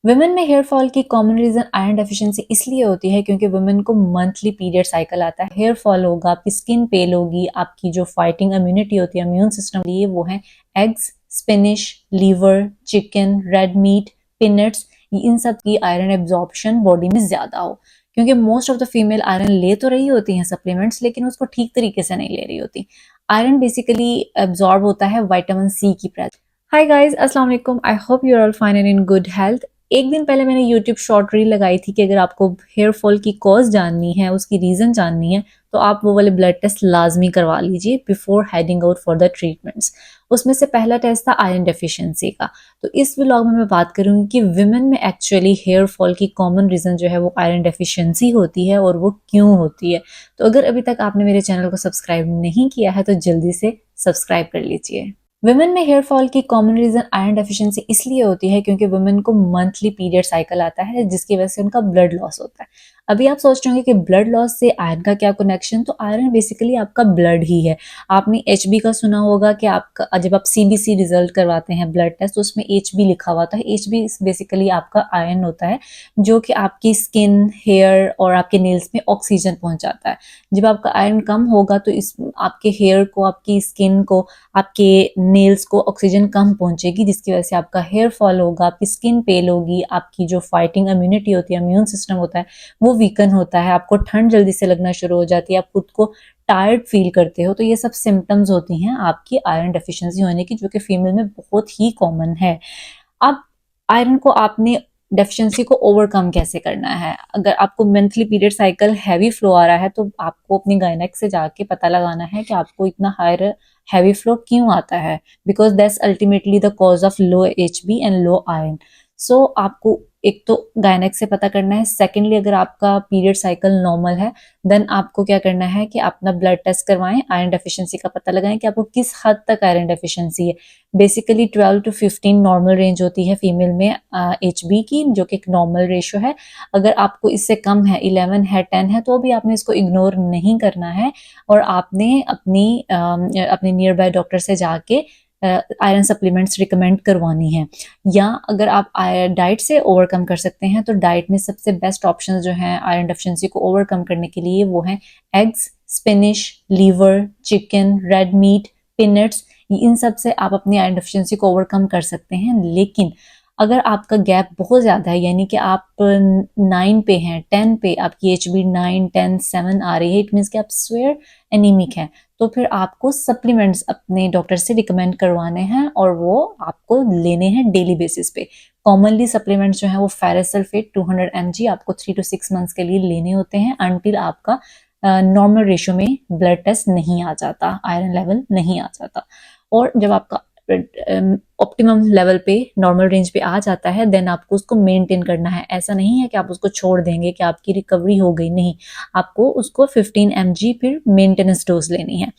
Women में hair fall की common reason iron deficiency इसलिए होती है क्योंकि वुमेन को मंथली पीरियड साइकिल आता है। हेयर फॉल होगा, आपकी स्किन पेल होगी, आपकी जो फाइटिंग इम्यूनिटी होती है, इम्यून सिस्टम लिए वो है eggs, spinach, liver, chicken, red meat, peanuts. इन सब की आयरन एब्जॉर्प्शन बॉडी में ज्यादा हो, क्योंकि most of the female iron ले तो रही होती हैं सप्लीमेंट्स, लेकिन उसको ठीक तरीके से नहीं ले रही होती। आयरन बेसिकली एब्जॉर्ब होता है विटामिन सी की प्रेजेंस। हाय गाइस, अस्सलाम वालेकुम। I hope you are all fine and in good health. एक दिन पहले मैंने यूट्यूब शॉर्ट रील लगाई थी कि अगर आपको हेयर फॉल की कॉज जाननी है, उसकी रीजन जाननी है, तो आप वो वाले ब्लड टेस्ट लाजमी करवा लीजिए before heading out for the treatments. उसमें से पहला टेस्ट था आयरन डेफिशिएंसी का। तो इस व्लॉग में मैं बात करूंगी कि विमेन में एक्चुअली हेयर फॉल की कॉमन रीजन जो है वो आयरन डेफिशिएंसी होती है और वो क्यों होती है। तो अगर अभी तक आपने मेरे चैनल को सब्सक्राइब नहीं किया है तो जल्दी से सब्सक्राइब कर लीजिए। वुमेन में हेयर फॉल की कॉमन रीजन आयरन डेफिशिएंसी इसलिए होती है क्योंकि वुमेन को मंथली पीरियड साइकिल आता है, जिसकी वजह से उनका ब्लड लॉस होता है। अभी आप सोच रहे होंगे कि ब्लड लॉस से आयरन का क्या कनेक्शन। तो आयरन बेसिकली आपका ब्लड ही है। आपने एचबी का सुना होगा कि आपका जब आप सीबीसी रिजल्ट करवाते हैं ब्लड टेस्ट, तो उसमें एचबी लिखा हुआ होता है। एचबी बेसिकली आपका आयरन होता है जो कि आपकी स्किन, हेयर और आपके नेल्स में ऑक्सीजन पहुंचाता है। जब आपका आयरन कम होगा तो इस आपके हेयर को, आपकी स्किन को, आपके नेल्स को ऑक्सीजन कम पहुंचेगी, जिसकी वजह से आपका हेयर फॉल होगा, आपकी स्किन पेल होगी, आपकी जो फाइटिंग इम्यूनिटी होती है, इम्यून सिस्टम होता है, वो वीकन होता है। आपको ठंड जल्दी से लगना शुरू हो जाती है, आप खुद को टायर्ड फील करते हो। तो ये सब सिम्टम्स होती हैं आपकी आयरन डेफिशिएंसी होने की, जो कि फीमेल में बहुत ही कॉमन है। अब आयरन को आपने डेफिशिएंसी को ओवरकम कैसे करना है। अगर आपको monthly period cycle heavy flow आ रहा है तो आपको अपनी गायनेक से जाके पता लगाना है कि आपको इतना हायर हैवी फ्लो क्यों आता है, because that's ultimately the cause of low HB and low iron. So आपको एक तो गायनेक से पता करना है। सेकेंडली, अगर आपका पीरियड साइकिल नॉर्मल है देन आपको क्या करना है कि अपना ब्लड टेस्ट करवाएं, आयरन डेफिशिएंसी का पता लगाएं कि आपको किस हद तक आयरन डेफिशिएंसी है। बेसिकली 12 टू 15 नॉर्मल रेंज होती है फीमेल में एचबी की, जो कि एक नॉर्मल रेशियो है। अगर आपको इससे कम है, 11 है, 10 है, तो भी आपने इसको इग्नोर नहीं करना है और आपने अपने नियर बाय डॉक्टर से जाके आयरन सप्लीमेंट्स रिकमेंड करवानी है। या अगर आप डाइट से ओवरकम कर सकते हैं तो डाइट में सबसे बेस्ट ऑप्शन जो है आयरन डेफिशिएंसी को ओवरकम करने के लिए वो है eggs, spinach, liver, chicken, red meat, peanuts. इन सब से आप अपनी आयरन डेफिशिएंसी को ओवरकम कर सकते हैं। लेकिन अगर आपका गैप बहुत ज्यादा है, यानी कि आप 9 पे हैं, 10 पे आपकी एचबी 9, 10, 7 आ रही है, इट मीन्स कि आप स्वेयर एनीमिक हैं, तो फिर आपको सप्लीमेंट्स अपने डॉक्टर से रिकमेंड करवाने हैं और वो आपको लेने हैं डेली बेसिस पे। कॉमनली सप्लीमेंट्स जो है वो फेरस सल्फेट 200 mg आपको 3 to 6 मंथ्स के लिए लेने होते हैं, अनटिल आपका नॉर्मल रेशियो में ब्लड टेस्ट नहीं आ जाता, आयरन लेवल नहीं आ जाता। और जब आपका ऑप्टिमम लेवल पे, नॉर्मल रेंज पे आ जाता है, देन आपको उसको मेंटेन करना है। ऐसा नहीं है कि आप उसको छोड़ देंगे कि आपकी रिकवरी हो गई, नहीं, आपको उसको 15 mg फिर मेंटेनेंस डोज लेनी है।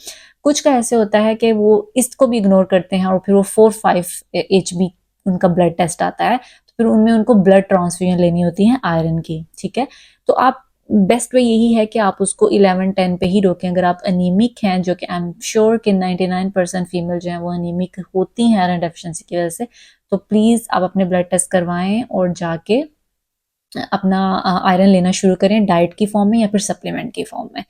कुछ का ऐसे होता है कि वो इसको भी इग्नोर करते हैं और फिर वो 4-5 एचबी उनका ब्लड टेस्ट आता है, तो फिर उनमें उनको ब्लड ट्रांसफ्यूजन लेनी होती है आयरन की। ठीक है, तो आप बेस्ट वे यही है कि आप उसको 11-10 पे ही रोकें। अगर आप अनीमिक हैं, जो कि आई एम श्योर कि 99% फीमेल जो है वो अनीमिक होती हैं आयरन डेफिशिएंसी की वजह से, तो प्लीज आप अपने ब्लड टेस्ट करवाएं और जाके अपना आयरन लेना शुरू करें, डाइट की फॉर्म में या फिर सप्लीमेंट की फॉर्म में।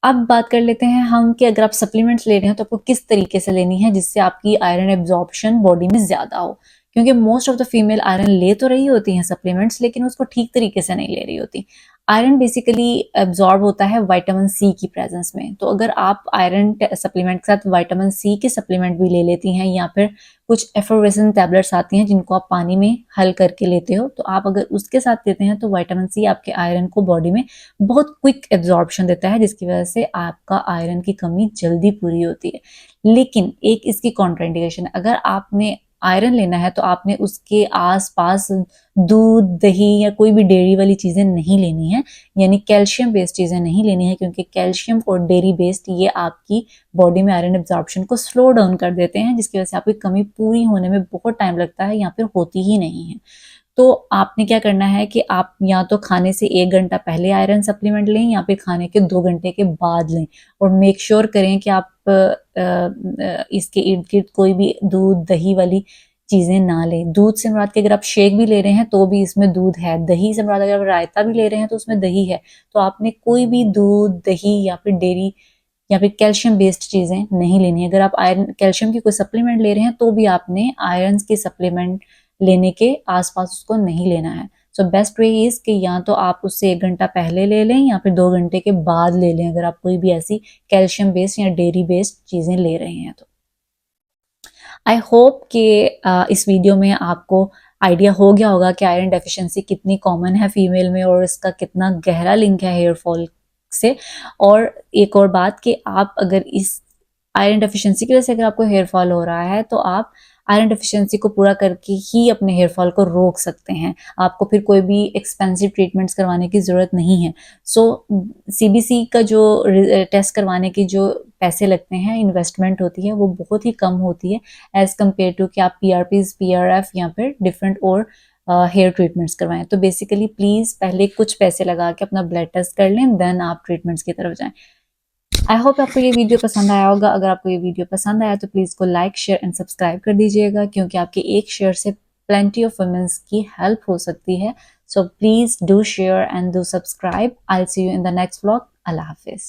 अब बात कर लेते हैं हम कि अगर आप सप्लीमेंट्स ले रहे हैं तो आपको किस तरीके से लेनी है जिससे आपकी आयरन एब्जॉर्प्शन बॉडी में ज्यादा हो। क्योंकि most of the female iron ले तो रही होती हैं सप्लीमेंट्स, लेकिन उसको ठीक तरीके से नहीं ले रही होती। आयरन बेसिकली एब्जॉर्ब होता है विटामिन सी की प्रेजेंस में। तो अगर आप आयरन सप्लीमेंट के साथ विटामिन सी के सप्लीमेंट भी ले लेती हैं, या फिर कुछ एफोरेसेंट टैबलेट्स आती हैं जिनको आप पानी में हल करके लेते हो, तो आप अगर उसके साथ लेते हैं तो विटामिन सी आपके आयरन को बॉडी में बहुत क्विक एब्जॉर्प्शन देता है, जिसकी वजह से आपका आयरन की कमी जल्दी पूरी होती है। लेकिन एक इसकी कॉन्ट्राइंडिकेशन है, अगर आपने आयरन लेना है तो आपने उसके आसपास दूध, दही या कोई भी डेयरी वाली चीजें नहीं लेनी है, यानी कैल्शियम बेस्ड चीजें नहीं लेनी है, क्योंकि कैल्शियम और डेयरी बेस्ड ये आपकी बॉडी में आयरन एब्जॉर्प्शन को स्लो डाउन कर देते हैं, जिसकी वजह से आपकी कमी पूरी होने में बहुत टाइम लगता है या फिर होती ही नहीं है। तो आपने क्या करना है कि आप या तो खाने से 1 घंटा पहले आयरन सप्लीमेंट लें या फिर खाने के 2 घंटे के बाद लें। और मेक श्योर करें कि आप इसके इर्द गिर्द कोई भी दूध, दही वाली चीज़ें ना लें। दूध से मुराद के अगर आप शेक भी ले रहे हैं तो भी इसमें दूध है। दही से मुराद अगर आप रायता भी ले रहे हैं तो उसमें दही है। तो आपने कोई भी दूध, दही या फिर डेयरी या फिर कैल्शियम बेस्ड चीज़ें नहीं लेनी है। अगर आप आयरन कैल्शियम की कोई सप्लीमेंट ले रहे हैं तो भी आपने आयरन की सप्लीमेंट लेने के आसपास उसको नहीं लेना है। सो बेस्ट वे इज कि या तो आप उससे 1 घंटा पहले ले लें या फिर 2 घंटे के बाद ले लें, अगर आप कोई भी ऐसी कैल्शियम बेस्ड या डेयरी बेस्ड चीज़ें ले रहे हैं तो। आई होप कि इस वीडियो में आपको आइडिया हो गया होगा कि आयरन डेफिशिएंसी कितनी कॉमन है फीमेल में और इसका कितना गहरा लिंक है हेयर फॉल से। और एक और बात कि आप अगर इस आयरन डेफिशिएंसी की वजह से अगर आपको हेयर फॉल हो रहा है तो आप आयरन डेफिशिएंसी को पूरा करके ही अपने हेयर फॉल को रोक सकते हैं। आपको फिर कोई भी एक्सपेंसिव ट्रीटमेंट्स करवाने की ज़रूरत नहीं है। सो सीबीसी का जो टेस्ट करवाने की जो पैसे लगते हैं, इन्वेस्टमेंट होती है, वो बहुत ही कम होती है एज कम्पेयर टू कि आप पीआरपीज, पीआरएफ या फिर डिफरेंट और हेयर ट्रीटमेंट्स करवाएं। तो बेसिकली प्लीज़ पहले कुछ पैसे लगा के अपना ब्लड टेस्ट कर लें, देन आप ट्रीटमेंट्स की तरफ जाएं। आई होप आपको ये वीडियो पसंद आया होगा। अगर आपको ये वीडियो पसंद आया तो प्लीज़ को लाइक, शेयर एंड सब्सक्राइब कर दीजिएगा, क्योंकि आपके एक शेयर से plenty of women's की हेल्प हो सकती है। So please do share and do subscribe. I see you in the next vlog. अल्लाह हाफिज़।